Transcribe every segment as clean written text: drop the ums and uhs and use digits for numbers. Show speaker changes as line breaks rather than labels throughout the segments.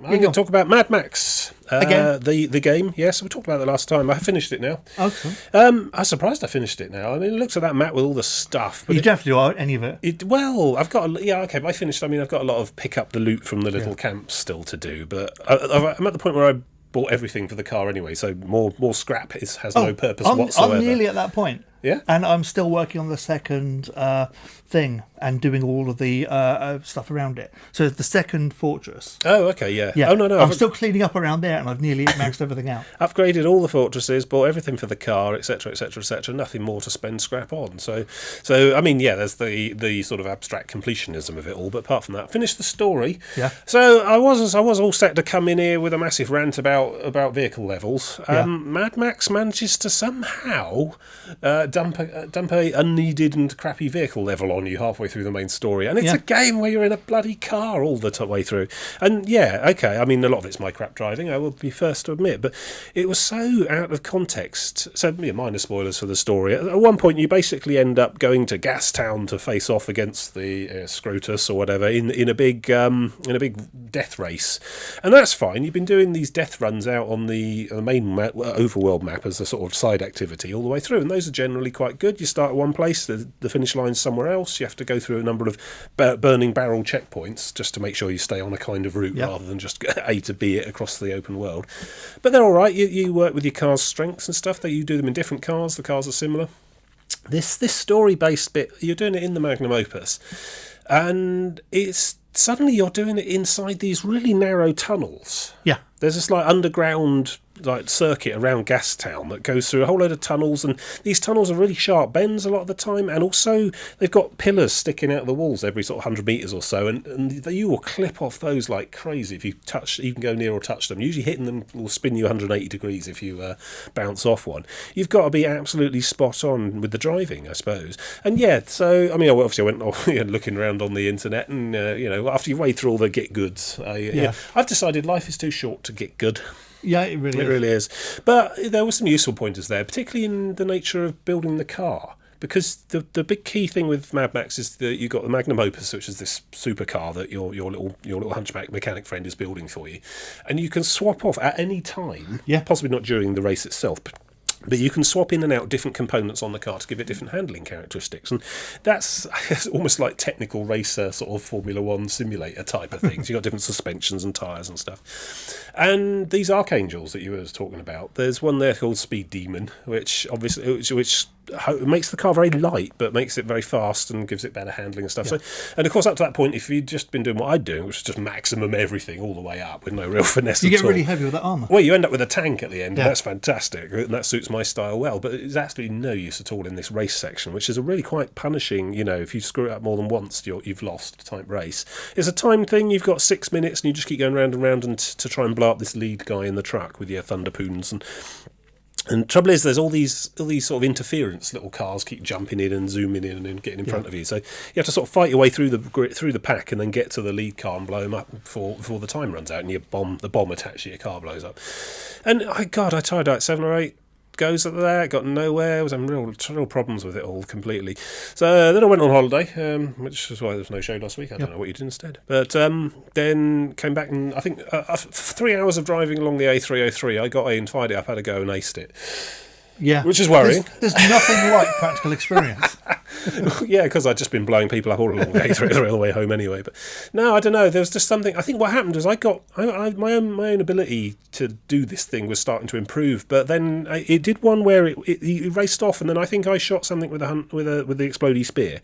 I'm going to talk about Mad Max.
Again?
The game, yes. We talked about it last time. I finished it now.
Okay.
I'm surprised I finished it now. I mean, it looks at that map with all the stuff. But
you don't have to do any of it.
Well, I've got... but I finished. I mean, I've got a lot of pick up the loot from the little camps still to do. But I'm at the point where I bought everything for the car anyway, so more scrap has no purpose whatsoever.
I'm nearly at that point.
Yeah?
And I'm still working on the second thing and doing all of the stuff around it. So the second fortress.
Oh, okay, yeah.
Yeah.
Oh, no.
I'm still cleaning up around there, and I've nearly maxed everything out.
Upgraded all the fortresses, bought everything for the car, etc., etc., etc. Nothing more to spend scrap on. So I mean, yeah, there's the sort of abstract completionism of it all. But apart from that, finished the story.
Yeah.
So I was all set to come in here with a massive rant about vehicle levels. Mad Max manages to somehow dump a unneeded and crappy vehicle level on you halfway through the main story, and it's a game where you're in a bloody car all the way through. And I mean, a lot of it's my crap driving, I will be first to admit, but it was so out of context. So minor spoilers for the story. At one point you basically end up going to Gastown to face off against the Scrotus or whatever in a big death race, and that's fine. You've been doing these death runs out on the main overworld map as a sort of side activity all the way through, and those are generally quite good. You start at one place, the finish line's somewhere else. You have to go through a number of burning barrel checkpoints just to make sure you stay on a kind of route rather than just A to B it across the open world. But they're all right. You work with your car's strengths and stuff. You do them in different cars. The cars are similar. This story-based bit, you're doing it in the Magnum Opus, and it's suddenly you're doing it inside these really narrow tunnels. Yeah. There's this underground circuit around Gastown that goes through a whole load of tunnels, and these tunnels are really sharp bends a lot of the time, and also they've got pillars sticking out of the walls every sort of 100 metres or so, and you will clip off those like crazy if you can go near or touch them. Usually hitting them will spin you 180 degrees if you bounce off one. You've got to be absolutely spot on with the driving, I suppose. And so I mean, obviously I went looking around on the internet, and after you wade through all the get goods, I've decided life is too short to get good.
Yeah, it really
is. But there were some useful pointers there, particularly in the nature of building the car. Because the big key thing with Mad Max is that you've got the Magnum Opus, which is this supercar that your little hunchback mechanic friend is building for you. And you can swap off at any time, possibly not during the race itself, but you can swap in and out different components on the car to give it different handling characteristics. And that's almost like technical racer sort of Formula One simulator type of things. You've got different suspensions and tyres and stuff. And these Archangels that you were talking about, there's one there called Speed Demon, which makes the car very light, but makes it very fast and gives it better handling and stuff. Yeah. So, and of course, up to that point, if you'd just been doing what I'd do, which is just maximum everything all the way up with no real finesse
you
at all.
You get really heavy with that armour.
Well, you end up with a tank at the end, and that's fantastic, and that suits my style well, but it's absolutely no use at all in this race section, which is a really quite punishing, if you screw it up more than once, you've lost type race. It's a time thing. You've got 6 minutes, and you just keep going round and round to try and blow up this lead guy in the truck with your Thunderpoons. And trouble is, there's all these sort of interference little cars keep jumping in and zooming in and getting in front of you. So you have to sort of fight your way through the pack and then get to the lead car and blow them up before the time runs out and the bomb attached to your car blows up. And I tried out 7 or 8 goes at that, got nowhere. I was having real problems with it all completely. So then I went on holiday, which is why there was no show last week. I don't know what you did instead. But then came back, and I think 3 hours of driving along the A303, I got in, fired it up, had a go and aced it.
Yeah.
Which is worrying.
There's nothing like practical experience.
Yeah, because I'd just been blowing people up all along the A303 all the way home anyway. But no, I don't know. There was just something. I think what happened was my own ability to do this thing was starting to improve. But then it did one where it raced off, and then I think I shot something with the explodey spear,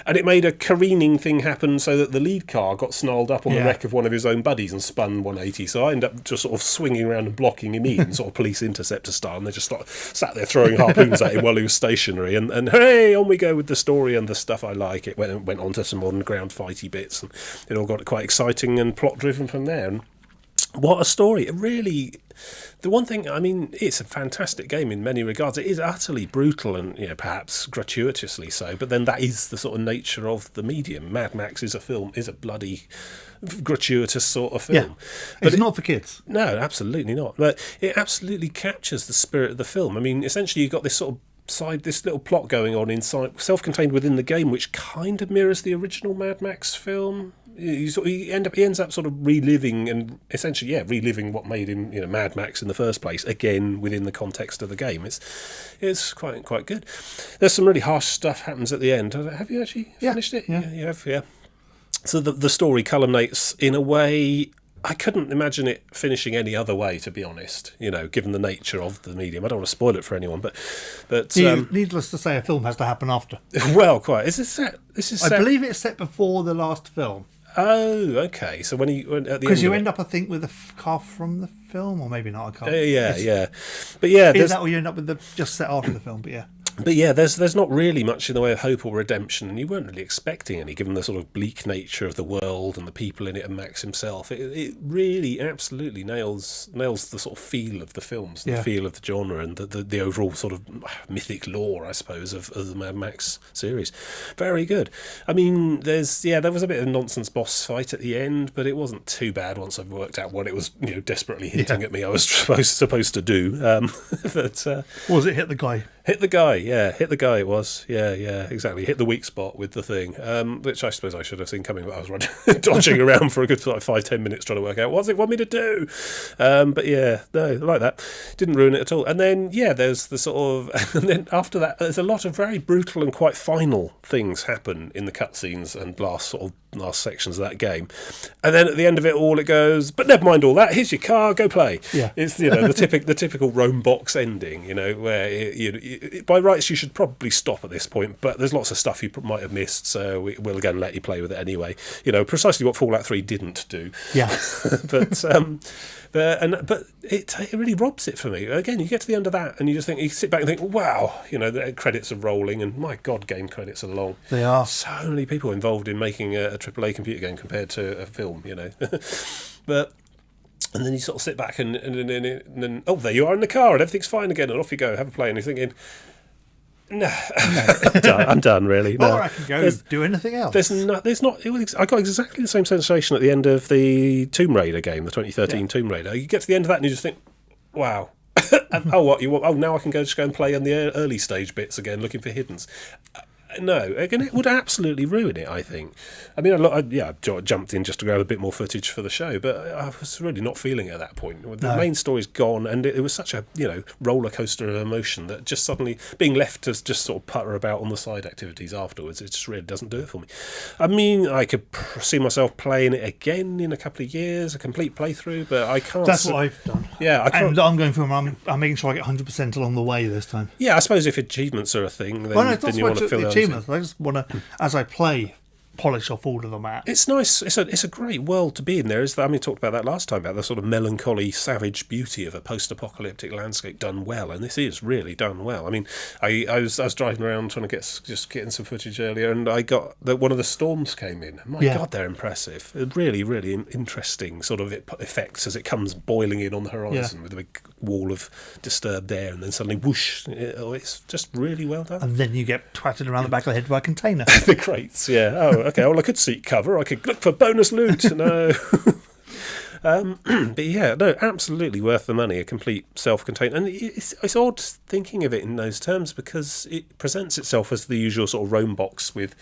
and it made a careening thing happen so that the lead car got snarled up on the wreck of one of his own buddies and spun 180. So I ended up just sort of swinging around and blocking him in, sort of police interceptor style, and they just sat there throwing harpoons at him while he was stationary. And hey, on we go with the story and the stuff I like. It went on to some modern ground fighty bits, and it all got quite exciting and plot driven from there. And what a story! It really, the one thing, I mean, it's a fantastic game in many regards. It is utterly brutal and perhaps gratuitously so, but then that is the sort of nature of the medium. Mad Max is a bloody gratuitous sort of film.
Yeah. But it's not for kids.
No, absolutely not. But it absolutely captures the spirit of the film. I mean, essentially you've got this sort of this little plot going on inside, self-contained within the game, which kind of mirrors the original Mad Max film he ends up sort of reliving and essentially reliving what made him Mad Max in the first place again within the context of the game. It's quite good. There's some really harsh stuff happens at the end. Have you actually finished it?
Yeah,
you have. Yeah. So the story culminates in a way I couldn't imagine it finishing any other way, to be honest. Given the nature of the medium, I don't want to spoil it for anyone, but
needless to say, a film has to happen after.
Well, quite. Is this set? I
believe it's set before the last film.
Oh, okay. So when at the end,
because you end up, I think, with a car from the film, or maybe not. I can't.
Yeah. But yeah,
is that or you end up with the just set after the film? But yeah.
But yeah, there's not really much in the way of hope or redemption, and you weren't really expecting any, given the sort of bleak nature of the world and the people in it and Max himself. It really absolutely nails the sort of feel of the films, the feel of the genre, and the overall sort of mythic lore, I suppose, of the Mad Max series. Very good. I mean, there was a bit of a nonsense boss fight at the end, but it wasn't too bad once I've worked out what it was, desperately hinting at me I was supposed to do. But
was it hit the guy?
Hit the guy, hit the guy it was. Yeah, exactly. Hit the weak spot with the thing, which I suppose I should have seen coming, but I was running, dodging around for a good 5-10 minutes trying to work out what does it want me to do. But yeah, no, like that. Didn't ruin it at all. And then, there's the sort of... And then after that, there's a lot of very brutal and quite final things happen in the cutscenes and last sections of that game. And then at the end of it all, it goes, but never mind all that, here's your car, go play.
Yeah.
It's, the typical Rome box ending, where by rights you should probably stop at this point, but there's lots of stuff you might have missed, so we'll again let you play with it anyway. Precisely what Fallout 3 didn't do.
Yeah.
But it really robs it for me. Again, you get to the end of that and you sit back and think, wow, the credits are rolling, and my God, game credits are long.
They are.
So many people involved in making a AAA computer game compared to a film, But... And then you sort of sit back and then oh, there you are in the car and everything's fine again, and off you go, have a play, and you're thinking, no. I'm done, really. No.
Or I can go do anything else.
I got exactly the same sensation at the end of the Tomb Raider game, the 2013 Tomb Raider. You get to the end of that and you just think, wow. And, now I can just go and play on the early stage bits again, looking for hiddens. No, again, it would absolutely ruin it, I think. I mean, I jumped in just to grab a bit more footage for the show, but I was really not feeling it at that point. The main story's gone, and it was such a roller coaster of emotion that just suddenly being left to just sort of putter about on the side activities afterwards, it just really doesn't do it for me. I mean, I could see myself playing it again in a couple of years, a complete playthrough, but I can't.
That's what I've done.
Yeah,
and I'm going through them. I'm making sure I get 100% along the way this time.
Yeah, I suppose if achievements are a thing, then you want to fill those.
I just want to, as I play, polish off all of them out.
It's nice. It's a great world to be in. There is. I mean, we talked about that last time about the sort of melancholy, savage beauty of a post-apocalyptic landscape done well, and this is really done well. I mean, I was driving around trying to getting some footage earlier, and I got one of the storms came in. My God, they're impressive. Really, really interesting sort of effects as it comes boiling in on the horizon with a big wall of disturbed air, and then suddenly whoosh. It's just really well done.
And then you get twatted around the back of the head by a container.
The crates, yeah. Oh, okay. Well, I could seek cover. I could look for bonus loot. No. But yeah, no, absolutely worth the money. A complete self-contained, and it's odd thinking of it in those terms because it presents itself as the usual sort of Rome box with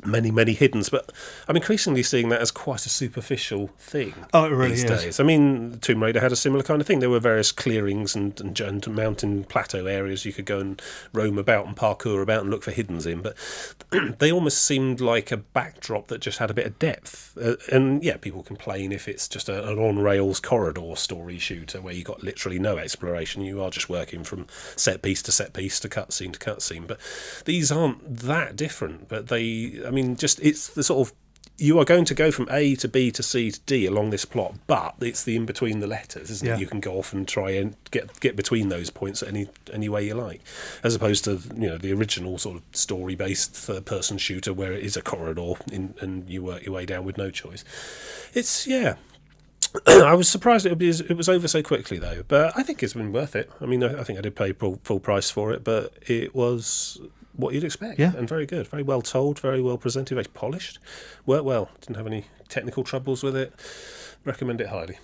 many hiddens, but I'm increasingly seeing that as quite a superficial thing.
Oh, it really
these
is.
days. I mean, Tomb Raider had a similar kind of thing. There were various clearings and mountain plateau areas you could go and roam about and parkour about and look for hiddens in, but they almost seemed like a backdrop that just had a bit of depth. And yeah, people complain if it's just an on-rails corridor story shooter where you got literally no exploration. You are just working from set piece to set piece to cutscene to cutscene. But these aren't that different, but it's the sort of, you are going to go from A to B to C to D along this plot, but it's the in between the letters, isn't it? You can go off and try and get between those points any way you like, as opposed to the original sort of story based third person shooter where it is a corridor and you work your way down with no choice. It's I was surprised it was over so quickly though, but I think it's been worth it. I mean, I think I did pay full price for it, but it was what you'd expect, and very good, very well told, very well presented, very polished, worked well, didn't have any technical troubles with it. Recommend it highly.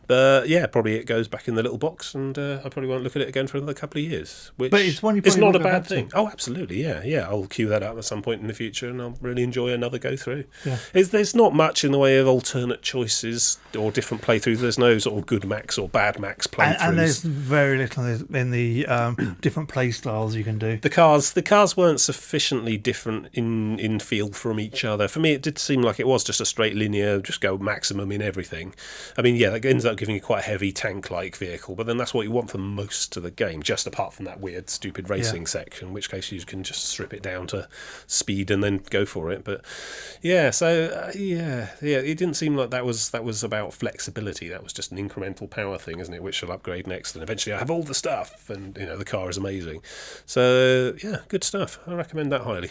But yeah, probably it goes back in the little box, and I probably won't look at it again for another couple of years. Which
But it's one you
is
probably
not
will
a
go
bad
back to.
thing. Oh, absolutely, yeah. I'll queue that up at some point in the future, and I'll really enjoy another go through.
Yeah.
There's not much in the way of alternate choices or different playthroughs. There's no sort of good Max or bad Max playthroughs.
And there's very little in the different play styles you can do.
The cars weren't sufficiently different in feel from each other. For me, it did seem like it was just a straight linear, just go maximum in everything. I mean, yeah, that ends up giving you quite a heavy tank-like vehicle, but then that's what you want for most of the game, just apart from that weird, stupid racing section, in which case you can just strip it down to speed and then go for it. But yeah, so yeah, it didn't seem like that was about flexibility. That was just an incremental power thing, isn't it? Which I'll upgrade next, and eventually I have all the stuff, and the car is amazing. So yeah, good stuff. I recommend that highly.